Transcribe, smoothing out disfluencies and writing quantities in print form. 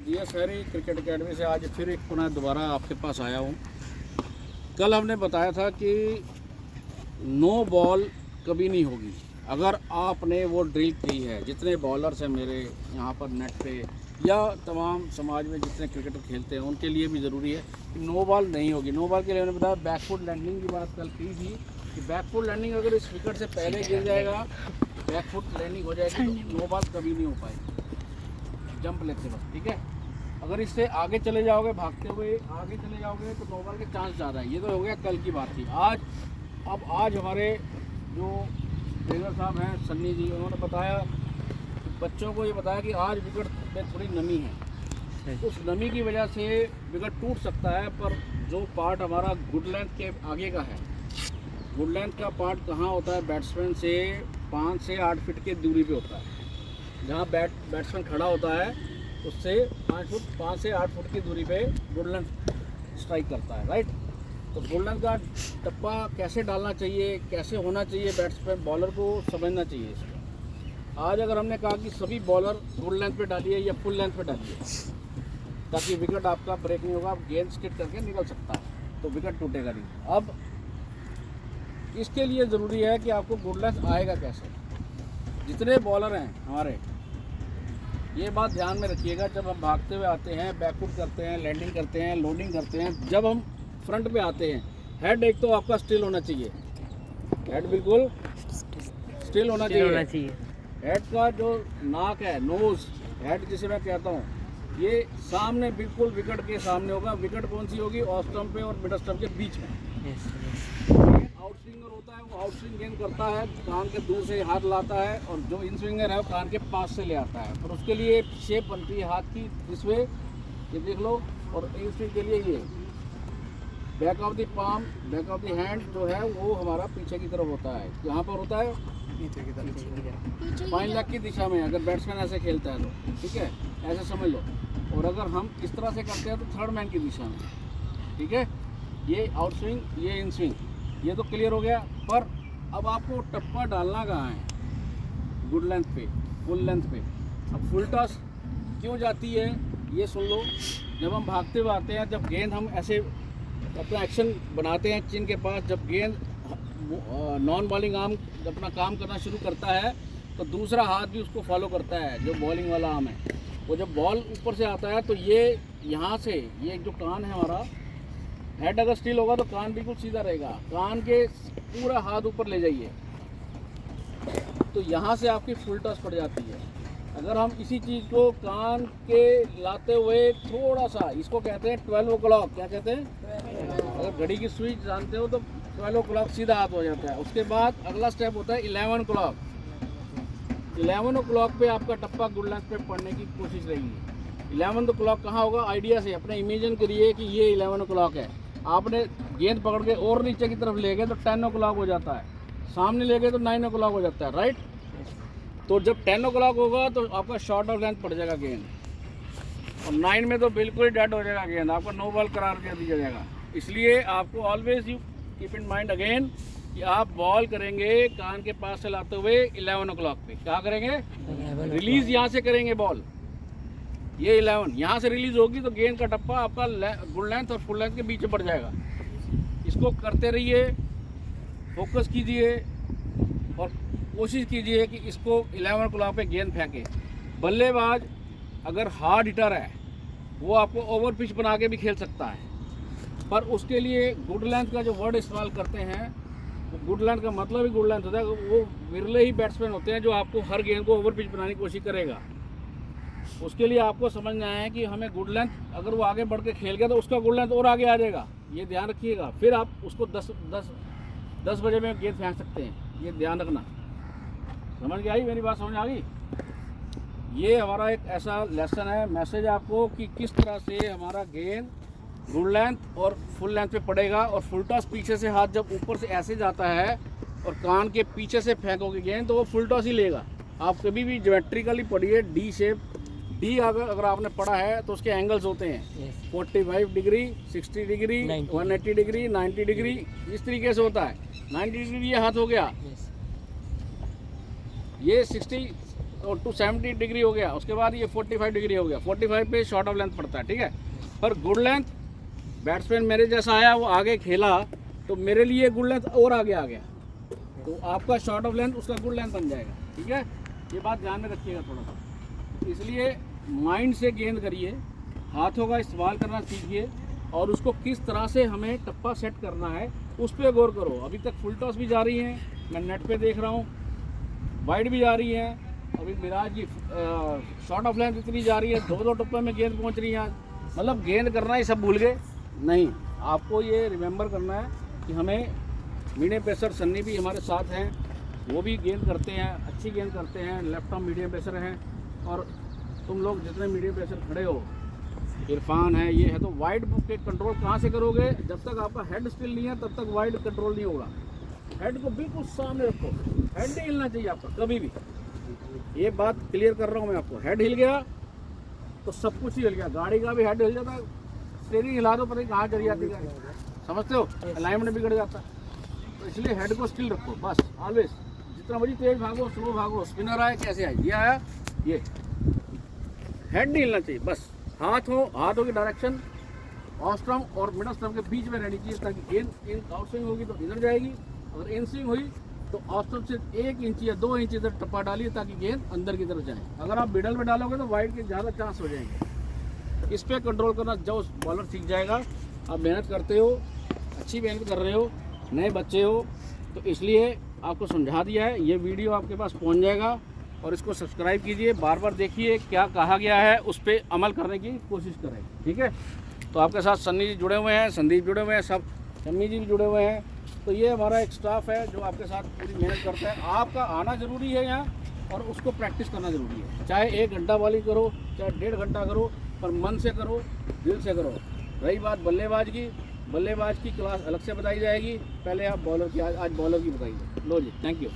DS Harry cricket academy से आज फिर एक पुनः दोबारा आपके पास आया हूँ। कल हमने बताया था कि नो बॉल कभी नहीं होगी अगर आपने वो ड्रिल की है। जितने बॉलर्स हैं मेरे यहाँ पर नेट पे या तमाम समाज में जितने क्रिकेटर खेलते हैं उनके लिए भी ज़रूरी है कि नो बॉल नहीं होगी। नो बॉल के लिए मैंने बताया बैकफुट लैंडिंग की बात कल की थी कि बैकफुट लैंडिंग अगर इस विकेट से पहले गिर जाएगा, बैकफुट लैंडिंग हो जाएगी तो नो बॉल कभी नहीं हो पाएगी जंप लेते वक्त, ठीक है। अगर इससे आगे चले जाओगे, भागते हुए आगे चले जाओगे तो नो बॉल के चांस ज़्यादा है। ये तो हो गया कल की बात थी। आज हमारे जो ट्रेनर साहब हैं सन्नी जी, उन्होंने बताया, बच्चों को ये बताया कि आज विकेट में थोड़ी नमी है, उस नमी की वजह से विकेट टूट सकता है। पर जो पार्ट हमारा गुड लेंथ के आगे का है, गुड लेंथ का पार्ट कहाँ होता है, बैट्समैन से 5 से 8 फीट की दूरी पे होता है। जहाँ बैट्समैन खड़ा होता है उससे 5 से 8 फुट की दूरी पे गुड लेंथ स्ट्राइक करता है, राइट। तो गुड लेंथ का टप्पा कैसे डालना चाहिए, कैसे होना चाहिए, बैट्समैन बॉलर को समझना चाहिए इसको। आज अगर हमने कहा कि सभी बॉलर गुड लेंथ पे डालिए या फुल लेंथ पे डालिए ताकि विकेट आपका ब्रेक नहीं होगा, आप गेंद स्किट करके निकल सकता है तो विकेट टूटेगा नहीं। अब इसके लिए ज़रूरी है कि आपको गुड लेंथ आएगा कैसे। जितने बॉलर हैं हमारे, ये बात ध्यान में रखिएगा, जब हम भागते हुए आते हैं, बैकफुट करते हैं, लैंडिंग करते हैं, लोडिंग करते हैं, जब हम फ्रंट पे आते हैं, हेड एक तो आपका स्टिल होना चाहिए, हेड बिल्कुल स्टिल होना चाहिए। हेड का जो नाक है, नोज हेड जिसे मैं कहता हूँ, ये सामने बिल्कुल विकेट के सामने होगा। विकेट कौन सी होगी, ऑफ स्टंप पे और मिड स्टंप के बीच में। आउट स्विंगर होता है, वो आउट स्विंग गेंद करता है, कान के दूर से हाथ लाता है, और जो इन स्विंगर है वो कान के पास से ले आता है। पर उसके लिए शेप बनती है हाथ की, जिसमें ये देख लो। और इन स्विंग के लिए ये back of the palm, back of the hand जो है वो हमारा पीछे की तरफ होता है। यहाँ पर होता है फाइन लेग की दिशा में, अगर बैट्समैन ऐसे खेलता है तो, ठीक है, ऐसे समझ लो। और अगर हम इस तरह से करते हैं तो थर्ड मैन की दिशा में, ठीक है। ये आउट स्विंग, ये इन स्विंग, ये तो क्लियर हो गया। पर अब आपको टप्पा डालना कहाँ है, गुड लेंथ पे, फुल लेंथ पे। अब फुल टॉस क्यों जाती है ये सुन लो। जब हम भागते हुए आते हैं, जब गेंद हम ऐसे अपना एक्शन बनाते हैं चिन के पास, जब गेंद नॉन बॉलिंग आर्म अपना काम करना शुरू करता है तो दूसरा हाथ भी उसको फॉलो करता है, जो बॉलिंग वाला आर्म है। वो जब बॉल ऊपर से आता है तो ये यहाँ से, ये जो कान है हमारा, हेड अगर स्टिल होगा तो कान बिल्कुल सीधा रहेगा, कान के पूरा हाथ ऊपर ले जाइए तो यहाँ से आपकी फुल टॉस पड़ जाती है। अगर हम इसी चीज़ को कान के लाते हुए थोड़ा सा, इसको कहते हैं 12 o'clock, क्या कहते हैं, अगर घड़ी की स्विच जानते हो तो 12 o'clock सीधा हाथ हो जाता है। उसके बाद अगला स्टेप होता है 11 o'clock। 11 o'clock पे आपका टप्पा गुड लेंथ पे पड़ने की कोशिश रहेगी। 11 o'clock कहाँ होगा, आइडिया से अपने इमेजिन करिए कि ये 11 o'clock है। आपने गेंद पकड़ के और नीचे की तरफ ले गए तो 10 o'clock हो जाता है, सामने ले गए तो 9 o'clock हो जाता है, राइट। तो जब 10 o'clock होगा तो आपका शॉर्ट ऑफ लेंथ पड़ जाएगा गेंद, और 9 में तो बिल्कुल ही डेड हो जाएगा गेंद, आपका नो बॉल करार दे दिया जाएगा। इसलिए आपको always you keep in mind again कि आप बॉल करेंगे कान के पास से लाते हुए 11 o'clock पे। क्या करेंगे, रिलीज यहाँ से करेंगे बॉल, ये 11 यहाँ से रिलीज होगी तो गेंद का टप्पा आपका गुड लेंथ और फुल लेंथ के बीच में पड़ जाएगा। इसको करते रहिए, फोकस कीजिए और कोशिश कीजिए कि इसको 11 o'clock पे गेंद फेंके। बल्लेबाज अगर हार्ड हिटर है वो आपको ओवर पिच बना के भी खेल सकता है, पर उसके लिए गुड लेंथ का जो वर्ड इस्तेमाल करते हैं, गुड लेंथ का मतलब ही गुड लेंथ होता है। वो विरले ही बैट्समैन होते हैं जो आपको हर गेंद को ओवर पिच बनाने की कोशिश करेगा। उसके लिए आपको समझना है कि हमें गुड लेंथ, अगर वो आगे बढ़ के खेल गया तो उसका गुड लेंथ और आगे आ जाएगा, ये ध्यान रखिएगा। फिर आप उसको 10 बजे में गेंद फेंक सकते हैं, ये ध्यान रखना। समझ के आई मेरी बात, समझ आ गई। ये हमारा एक ऐसा लेसन है, मैसेज आपको कि किस तरह से हमारा गेंद गुड लेंथ और फुल लेंथ पे पड़ेगा। और फुल टॉस पीछे से हाथ जब ऊपर से ऐसे जाता है और कान के पीछे से फेंकोगे गेंद तो वो फुल टॉस ही लेगा। आप कभी भी ज्योमेट्रिकली पढ़िए, डी शेप, डी अगर आपने पढ़ा है तो उसके एंगल्स होते हैं 45 डिग्री, 60 डिग्री, 180 डिग्री, 90 डिग्री, इस तरीके से होता है। 90 डिग्री ये हाथ हो गया, ये 60 तो 270 डिग्री हो गया, उसके बाद ये 45 डिग्री हो गया। 45 पे शॉर्ट ऑफ लेंथ पड़ता है, ठीक है। पर गुड लेंथ, बैट्समैन मेरे जैसा आया, वो आगे खेला तो मेरे लिए गुड लेंथ और आगे आ गया, तो आपका शॉर्ट ऑफ लेंथ उसका गुड लेंथ बन जाएगा, ठीक है। ये बात ध्यान में रखिएगा थोड़ा सा। इसलिए माइंड से गेंद करिए, हाथों का इस्तेमाल करना सीखिए, और उसको किस तरह से हमें टप्पा सेट करना है उस पर गौर करो। अभी तक फुल टॉस भी जा रही हैं, मैं नेट पे देख रहा हूँ, वाइड भी जा रही है। अभी मिराज की शॉर्ट ऑफ लेंथ इतनी जा रही है, 2-2 टप्पे में गेंद पहुँच रही है आज। मतलब गेंद करना ही सब भूल गए। नहीं, आपको ये रिमेंबर करना है कि हमें मीडियम पेसर सन्नी भी हमारे साथ हैं, वो भी गेंद करते हैं, अच्छी गेंद करते हैं, लेफ्ट आर्म मीडियम पेसर हैं। और तुम लोग जितने मीडियम पेसर खड़े हो, इरफान है, ये है, तो वाइड के कंट्रोल कहाँ से करोगे? जब तक आपका हेड स्टिल नहीं है तब तक वाइड कंट्रोल नहीं होगा। हेड को बिल्कुल सामने रखो, हेड नहीं हिलना चाहिए आपका कभी भी। ये बात क्लियर कर रहा हूँ मैं आपको। हेड हिल गया तो सब कुछ ही हिल गया, गाड़ी का भी हेड हिल जाता है, स्टीयरिंग हिला दो पता नहीं कहाँ चली जाती है, समझते हो, अलाइनमेंट बिगड़ जाता है। तो इसलिए हेड को स्टिल रखो बस, ऑलवेज। जितना मर्जी तेज भागो, स्लो भागो, स्पिनर आए कैसे आए, ये आया, ये हेड नहीं हिलना चाहिए बस। हाथों की डायरेक्शन ऑफ स्टंप और मिडल स्टंप के बीच में रहनी चाहिए, ताकि गेंद इन आउट स्विंग होगी तो इधर जाएगी, अगर इन स्विंग हुई तो ऑफ स्टंप से 1 इंच या 2 इंच इधर टप्पा डालिए ताकि गेंद अंदर की तरफ जाए। अगर आप मिडल में डालोगे तो वाइड के ज़्यादा चांस हो जाएंगे। इस पर कंट्रोल करना जो बॉलर सीख जाएगा। आप मेहनत करते हो, अच्छी मेहनत कर रहे हो, नए बच्चे हो, तो इसलिए आपको समझा दिया है। ये वीडियो आपके पास पहुंच जाएगा और इसको सब्सक्राइब कीजिए, बार बार देखिए क्या कहा गया है, उस पर अमल करने की कोशिश करें, ठीक है। तो आपके साथ सन्नी जी जुड़े हुए हैं, संदीप जुड़े हुए हैं, सब शम्मी जी भी जुड़े हुए हैं। तो ये हमारा एक स्टाफ है जो आपके साथ पूरी मेहनत करता है। आपका आना ज़रूरी है यहाँ, और उसको प्रैक्टिस करना ज़रूरी है। चाहे 1 घंटा वाली करो, चाहे 1.5 घंटा करो, पर मन से करो, दिल से करो। रही बात बल्लेबाज की क्लास अलग से बताई जाएगी। पहले आप बॉलर की, आज बॉलर की बताइए। लो जी, थैंक यू।